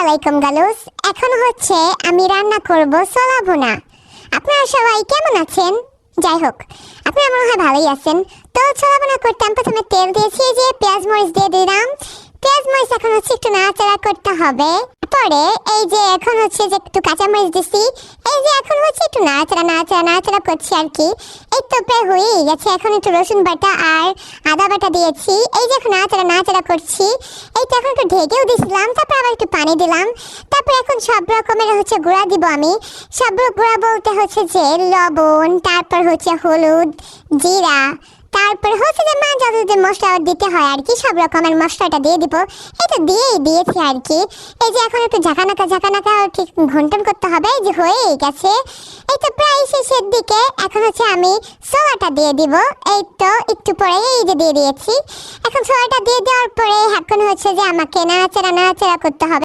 আলাইকুম গালুস। এখন হচ্ছে আমি রান্না করব ছোলা ভুনা। আপনারা সবাই কেমন আছেন? যাই হোক, আপনারা মনে হয় ভালোই আছেন। তো ছোলা ভুনা করতে আমি প্রথমে তেল দিয়েছি, যে পেঁয়াজ মরিচ দিয়ে দিলাম। পেঁয়াজ মরিচ এখন হচ্ছে একটু নাড়াচাড়া করতে হবে। পরে এই যে এখন হচ্ছে যে একটু কাঁচামরিচ দিছি, এই যে এখন হচ্ছে একটু নাড়াচাড়া করছি আর কি। এই তো প্রায় হয়েই গেছে। এখন একটু রসুন বাটা আর আদা বাটা দিয়েছি। এই যে এখন নাড়াচাড়া করছি। এই তো এখন একটু ঢেকেও দিছিলাম, তারপর আবার একটু পানি দিলাম। তারপর এখন সব রকমের হচ্ছে গুঁড়া দিব আমি। সব গুঁড়া বলতে হচ্ছে যে লবণ, তারপর হচ্ছে হলুদ, জিরা, তারপর হচ্ছে যে মা যত মশলা দিতে হয় আর কি, সব রকমের মশলাটা দিয়ে দিব। এটা দিয়েছি আর কি। এই যে এখন একটু ঝাঁকানাকা ঠিক ঘন্টন করতে হবে। এই যে হয়েই গেছে। এই তো প্রায় শেষের দিকে। এখন হচ্ছে আমি ছোলাটা দিয়ে দিব। এই তো একটু পরে এই যে দিয়ে দিয়েছি। এখন ছোলাটা দিয়ে দেওয়ার পরে এখন হচ্ছে যে আমাকে নাড়াচাড়া করতে হবে।